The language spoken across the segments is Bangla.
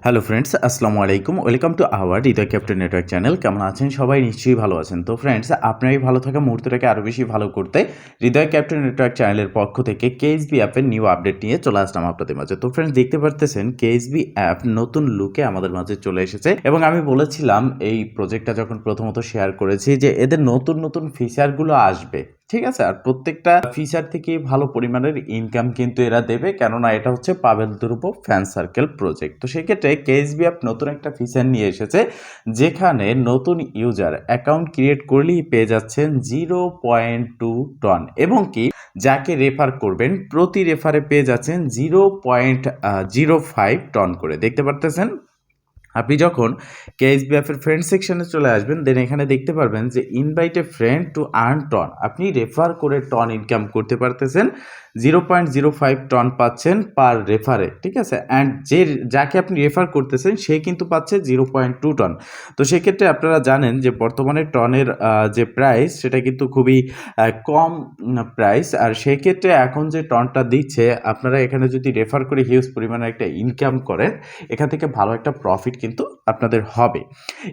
হ্যালো ফ্রেন্ডস, আসসালামু আলাইকুম। Welcome to our Hridoy captain network channel. কেমন আছেন সবাই? নিশ্চয়ই ভালো আছেন। তো ফ্রেন্ডস, আপনার এই ভালো থাকা মুহূর্তটাকে আরও বেশি ভালো করতে হৃদয় ক্যাপ্টেন নেটওয়ার্ক চ্যানেলের পক্ষ থেকে কেএসবি অ্যাপের নিউ আপডেট নিয়ে চলে আসলাম আপনাদের মাঝে। তো ফ্রেন্ডস, দেখতে পারতেছেন কেএসবি অ্যাপ নতুন লুকে আমাদের মাঝে চলে এসেছে এবং আমি বলেছিলাম এই প্রজেক্টটা যখন প্রথমত শেয়ার করেছি যে এদের নতুন নতুন ফিচারগুলো আসবে, ঠিক আছে। আর প্রত্যেকটা ফিচার থেকে ভালো পরিমাণের ইনকাম কিন্তু এরা দেবে, কেননা এটা হচ্ছে পাবেল ধ্রুব ফ্যান সার্কেল প্রজেক্ট। তো সেক্ষেত্রে কেএসবি অ্যাপ নতুন একটা ফিচার নিয়ে এসেছে, যেখানে নতুন ইউজার অ্যাকাউন্ট ক্রিয়েট করলেই পেয়ে যাচ্ছেন 0.2 টন, এবং কি যাকে রেফার করবেন প্রতি রেফারে পেয়ে যাচ্ছেন 0.05 টন করে। দেখতে পারতেছেন, আপনি যখন কেএসবিএফের ফ্রেন্ড সেকশনে চলে আসবেন, দেন এখানে দেখতে পারবেন যে invite a friend to earn ton. আপনি রেফার করে টন ইনকাম করতে পারতেছেন, 0.05 টন পাচ্ছেন পার রেফারে, ঠিক আছে। অ্যান্ড যাকে আপনি রেফার করতেছেন সে কিন্তু পাচ্ছে 0.2 টন। তো সেক্ষেত্রে আপনারা জানেন যে বর্তমানে টনের যে প্রাইস সেটা কিন্তু খুবই কম প্রাইস। আর সেক্ষেত্রে এখন যে টনটা দিচ্ছে, আপনারা এখানে যদি রেফার করে হিউজ পরিমাণে একটা ইনকাম করেন, এখান থেকে ভালো একটা প্রফিট কিন্তু আপনাদের হবে।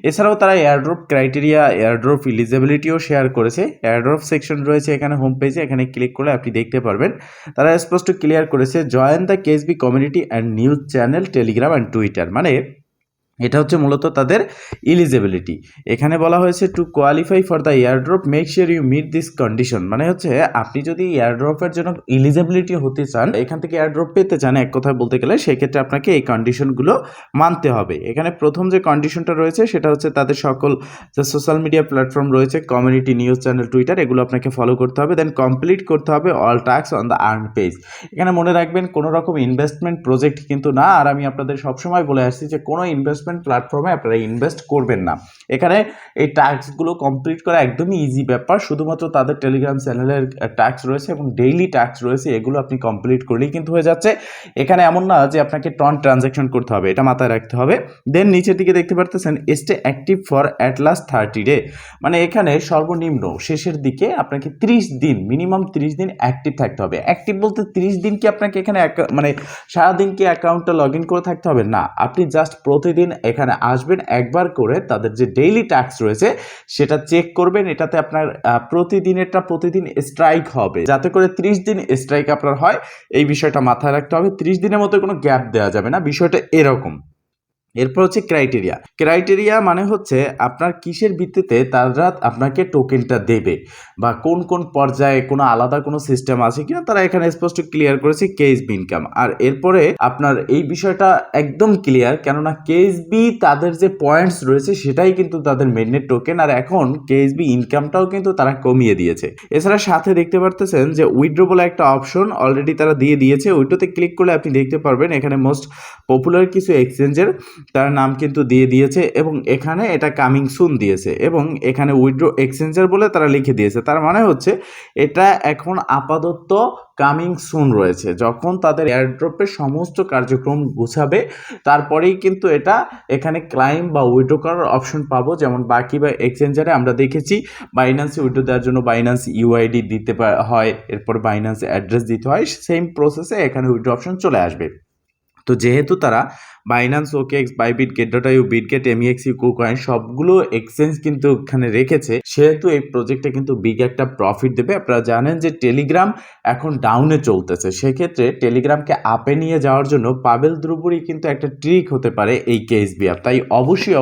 এছাড়াও তারা এয়ারড্রপ ক্রাইটেরিয়া, এয়ারড্রপ এলিজিবিলিটিও শেয়ার করেছে। এয়ারড্রপ সেকশন রয়েছে এখানে হোম পেজে, এখানে ক্লিক করলে আপনি দেখতে পারবেন তারা স্পষ্ট ক্লিয়ার করেছে, join the KSB community and news channel, Telegram and Twitter. মানে এটা হচ্ছে মূলত তাদের এলিজিবিলিটি। এখানে বলা হয়েছে to qualify for the airdrop make sure you meet this condition. মানে হচ্ছে আপনি যদি এয়ারড্রপের জন্য এলিজিবিলিটি হতে চান, এখান থেকে এয়ারড্রপ পেতে চান এক কথায় বলতে গেলে, সেক্ষেত্রে আপনাকে এই কন্ডিশনগুলো মানতে হবে। এখানে প্রথম যে কন্ডিশনটা রয়েছে সেটা হচ্ছে তাদের সকল যে সোশ্যাল মিডিয়া প্ল্যাটফর্ম রয়েছে, কমিউনিটি, নিউজ চ্যানেল, টুইটার, এগুলো আপনাকে ফলো করতে হবে। দেন কমপ্লিট করতে হবে all task on the earn page. এখানে মনে রাখবেন কোনো রকম ইনভেস্টমেন্ট প্রজেক্ট কিন্তু না। আর আমি আপনাদের সবসময় বলে আসছি যে কোনো ইনভেস্টমেন্ট প্ল্যাটফর্মে আপনারা ইনভেস্ট করবেন না। এখানে এই টাস্কগুলো কমপ্লিট করা একদমই ইজি ব্যাপার। শুধুমাত্র তাদের টেলিগ্রাম চ্যানেলের টাস্ক রয়েছে এবং ডেইলি টাস্ক রয়েছে, এগুলো আপনি কমপ্লিট করলেই কিন্তু হয়ে যাচ্ছে। এখানে এমন না যে আপনাকে টন ট্রানজ্যাকশন করতে হবে, এটা মাথায় রাখতে হবে। দেন নিচের দিকে দেখতে পারতেছেন stay active for at last 30 day. মানে এখানে সর্বনিম্ন শেষের দিকে আপনাকে 30 দিন, মিনিমাম 30 দিন অ্যাক্টিভ থাকতে হবে। অ্যাক্টিভ বলতে 30 দিন কি আপনাকে এখানে মানে সারাদিন কি অ্যাকাউন্টটা লগ ইন করে থাকতে হবে? না, আপনি জাস্ট প্রতিদিন এখানে আসবেন, একবার করে তাদের যে ডেইলি টাস্ক রয়েছে সেটা চেক করবেন। এটাতে আপনার প্রতিদিনেরটা প্রতিদিন স্ট্রাইক হবে, যাতে করে 30 দিন স্ট্রাইক আপনার হয়। এই বিষয়টা মাথায় রাখতে হবে। 30 দিনের মধ্যে কোনো গ্যাপ দেওয়া যাবে না, বিষয়টা এরকম। এরপর হচ্ছে ক্রাইটেরিয়া। ক্রাইটেরিয়া মানে হচ্ছে আপনার কিসের ভিত্তিতে তারা আপনাকে টোকেনটা দেবে, বা কোন কোন পর্যায়ে কোনো আলাদা কোনো সিস্টেম আছে কিনা, তারা এখানে স্পষ্ট ক্লিয়ার করেছে কেএসবি ইনকাম। আর এরপরে আপনার এই বিষয়টা একদম ক্লিয়ার, কেননা কেএসবি তাদের যে পয়েন্টস রয়েছে সেটাই কিন্তু তাদের মেইনের টোকেন। আর এখন কেএসবি ইনকামটাও কিন্তু তারা কমিয়ে দিয়েছে। এছাড়া সাথে দেখতে পারতেছেন যে উইথড্র বলে একটা অপশন অলরেডি তারা দিয়ে দিয়েছে। উইথড্রোতে ক্লিক করলে আপনি দেখতে পারবেন এখানে মোস্ট পপুলার কিছু এক্সচেঞ্জের তার নাম কিন্তু দিয়ে দিয়েছে, এবং এখানে এটা কামিং সুন দিয়েছে, এবং এখানে উইথড্র এক্সচেঞ্জার বলে তারা লিখে দিয়েছে। তার মানে হচ্ছে এটা এখন আপাতত কামিং সুন রয়েছে। যখন তাদের এয়ারড্রপের সমস্ত কার্যক্রম গুছাবে তারপরেই কিন্তু এটা এখানে ক্লাইম বা উইথড্র করার অপশন পাবো। যেমন বাকি বা এক্সচেঞ্জারে আমরা দেখেছি বাইন্যান্সে উইথড্র দেওয়ার জন্য বাইন্যান্স ইউআইডি দিতে হয়, এরপর বাইন্যান্স অ্যাড্রেস দিতে হয়। সেম প্রসেসে এখানে উইথড্র অপশন চলে আসবে। তো যেহেতু তারা Binance, OKX, Bybit, Gate io, Bitget, MEXC, KuCoin সবগুলো এক্সচেঞ্জ কিন্তু এখানে রেখেছে, সেহেতু এই প্রজেক্টে কিন্তু বিগ একটা প্রফিট দেবে। আপনারা জানেন যে টেলিগ্রাম এখন ডাউনে চলতেছে, সেক্ষেত্রে টেলিগ্রামকে আপে নিয়ে যাওয়ার জন্য পাবেল ধ্রুবরই কিন্তু একটা ট্রিক হতে পারে এই কেএসবি অ্যাপ। তাই অবশ্যই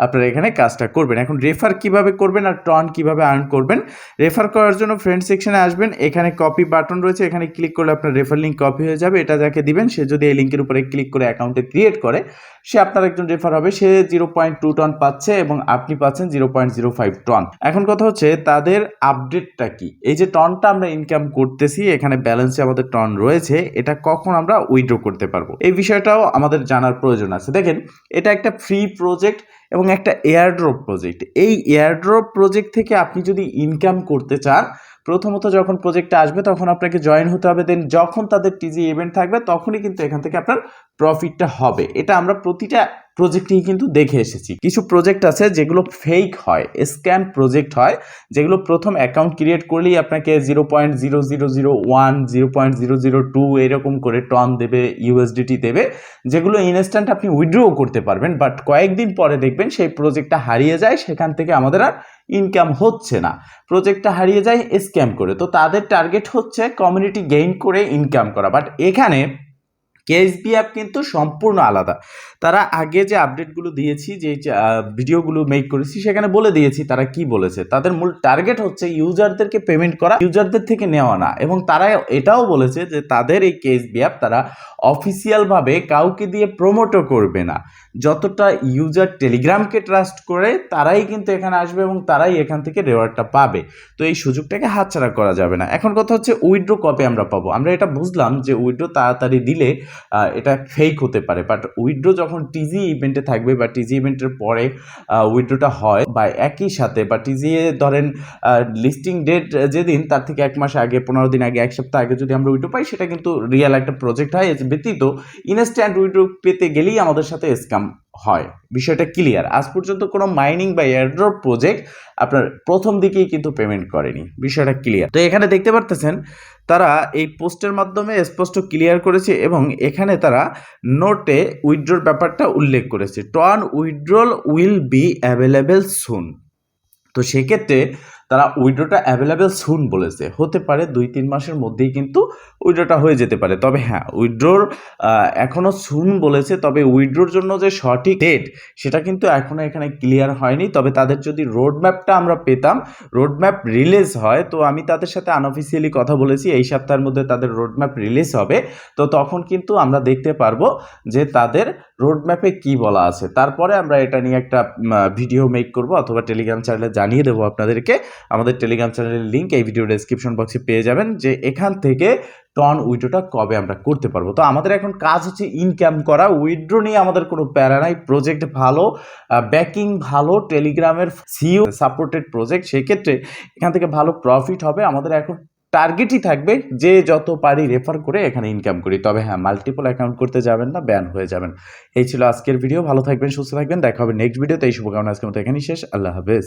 আপনারা এখানে কাজটা করবেন। এখন রেফার কিভাবে করবেন আর টন কিভাবে আর্ন করবেন? রেফার করার জন্য ফ্রেন্ড সেকশনে আসবেন, এখানে কপি বাটন রয়েছে, এখানে ক্লিক করলে আপনার রেফার লিঙ্ক কপি হয়ে যাবে। এটা যাকে দিবেন সে যদি এই লিঙ্কের উপরে ক্লিক করে অ্যাকাউন্টে ক্রিয়েট করে, সে আপনার একজন রেফার হবে। সে 0.2 টন পাচ্ছে এবং আপনি পাচ্ছেন 0.05 টন। এখন কথা হচ্ছে তাদের আপডেটটা কি? এই যে টনটা আমরা ইনকাম করতেছি, এখানে ব্যালেন্সে আমাদের টন রয়েছে, এটা কখন আমরা উইথড্র করতে পারবো এই বিষয়টাও আমাদের জানার প্রয়োজন আছে। দেখেন, এটা একটা ফ্রি প্রজেক্ট এবং একটা এয়ারড্রপ প্রজেক্ট। এই এয়ারড্রপ প্রজেক্ট থেকে আপনি যদি ইনকাম করতে চান, প্রথমত যখন প্রজেক্টটা আসবে তখন আপনাকে জয়েন হতে হবে। দেন যখন তাদের টিজি ইভেন্ট থাকবে তখনই কিন্তু এখান থেকে আপনার প্রফিটটা হবে। এটা আমরা প্রতিটা প্রজেক্টই কিন্তু দেখে এসেছি। কিছু প্রজেক্ট আছে যেগুলো ফেক হয়, স্ক্যাম প্রজেক্ট হয়, যেগুলো প্রথম অ্যাকাউন্ট ক্রিয়েট করলেই আপনাকে 0.0001 0.002 এরকম করে টন দেবে, ইউএসডিটি দেবে, যেগুলো ইনস্ট্যান্ট আপনি উইথড্রও করতে পারবেন, বাট কয়েকদিন পরে দেখবেন সেই প্রজেক্টটা হারিয়ে যায়, সেখান থেকে আমাদের আর ইনকাম হচ্ছে না, প্রজেক্টটা হারিয়ে যায় স্ক্যাম করে। তো তাদের টার্গেট হচ্ছে কমিউনিটি গেইন করে ইনকাম করা, বাট এখানে কেএসবি অ্যাপ কিন্তু সম্পূর্ণ আলাদা। তারা আগে যে আপডেটগুলো দিয়েছি, যে ভিডিওগুলো মেক করেছি, সেখানে বলে দিয়েছি তারা কি বলেছে। তাদের মূল টার্গেট হচ্ছে ইউজারদেরকে পেমেন্ট করা, ইউজারদের থেকে নেওয়া না। এবং তারা এটাও বলেছে যে তাদের এই কেএসবি অ্যাপ তারা অফিসিয়ালভাবে কাউকে দিয়ে প্রমোটও করবে না। যতটা ইউজার টেলিগ্রামকে ট্রাস্ট করে তারাই কিন্তু এখানে আসবে এবং তারাই এখান থেকে রিওয়ার্ডটা পাবে। তো এই সুযোগটাকে হাতছাড়া করা যাবে না। এখন কথা হচ্ছে উইথড্র কবে আমরা পাবো। আমরা এটা বুঝলাম যে উইথড্র তাড়াতাড়ি দিলে এটা ফেক হতে পারে, বাট উইথড্র যখন টিজি ইভেন্টে থাকবে বা টিজি ইভেন্টের পরে উইথড্রটা হয় বা একই সাথে, বা টিজি ধরেন লিস্টিং ডেট যেদিন তার থেকে 1 মাস আগে, 15 দিন আগে, 1 সপ্তাহ আগে যদি আমরা উইথড্র পাই, সেটা কিন্তু রিয়েল একটা প্রজেক্ট হয়। এর ব্যতীত ইনস্ট্যান্ট উইথড্র পেতে গেলেই আমাদের সাথে স্ক্যাম হয়। বিষয়টা ক্লিয়ার। আজ পর্যন্ত কোনো মাইনিং বা এয়ারড্রপ প্রজেক্ট আপনার প্রথম দিকেই কিন্তু পেমেন্ট করেনি, বিষয়টা ক্লিয়ার। তো এখানে দেখতে পারতেছেন তারা এই পোস্টের মাধ্যমে স্পষ্ট ক্লিয়ার করেছে এবং এখানে তারা নোটে উইথড্রর ব্যাপারটা উল্লেখ করেছে, TON withdrawal will be available soon. তো সেক্ষেত্রে তারা উইথড্রটা অ্যাভেলেবেল সুন বলেছে, হতে পারে 2-3 মাসের মধ্যেই কিন্তু উইথড্রটা হয়ে যেতে পারে। তবে হ্যাঁ, উইথড্রর এখনও সুন বলেছে, তবে উইথড্রোর জন্য যে সঠিক ডেট সেটা কিন্তু এখনও এখানে ক্লিয়ার হয়নি। তবে তাদের যদি রোড ম্যাপটা আমরা পেতাম, রোড ম্যাপ রিলিজ হয়, তো আমি তাদের সাথে আনঅফিসিয়ালি কথা বলেছি, এই সপ্তাহের মধ্যে তাদের রোড ম্যাপ রিলিজ হবে। তো তখন কিন্তু আমরা দেখতে পারবো যে তাদের রোড ম্যাপে কী বলা আছে। তারপরে আমরা এটা নিয়ে একটা ভিডিও মেক করব অথবা টেলিগ্রাম চ্যানেলে জানিয়ে দেবো আপনাদেরকে। আমাদের টেলিগ্রাম চ্যানেলের লিঙ্ক এই ভিডিও ডেসক্রিপশন বক্সে পেয়ে যাবেন, যে এখান থেকে টন উইথড্রটা কবে আমরা করতে পারবো। তো আমাদের এখন কাজ হচ্ছে ইনকাম করা, উইথড্র নিয়ে আমাদের কোনো প্যারা নাই। প্রজেক্ট ভালো, ব্যাকিং ভালো, টেলিগ্রামের সিইও সাপোর্টেড প্রজেক্ট, সেক্ষেত্রে এখান থেকে ভালো প্রফিট হবে। আমাদের এখন টার্গেটই থাকবে যে যত পারি রেফার করে এখানে ইনকাম করি। তবে হ্যাঁ, মাল্টিপল অ্যাকাউন্ট করতে যাবেন না, ব্যান হয়ে যাবেন। এই ছিল আজকের ভিডিও। ভালো থাকবেন, সুস্থ থাকবেন, দেখা হবে নেক্সট ভিডিওতে। এই শুভকামনা আজকের মতো এখানেই শেষ। আল্লাহ হাফেজ।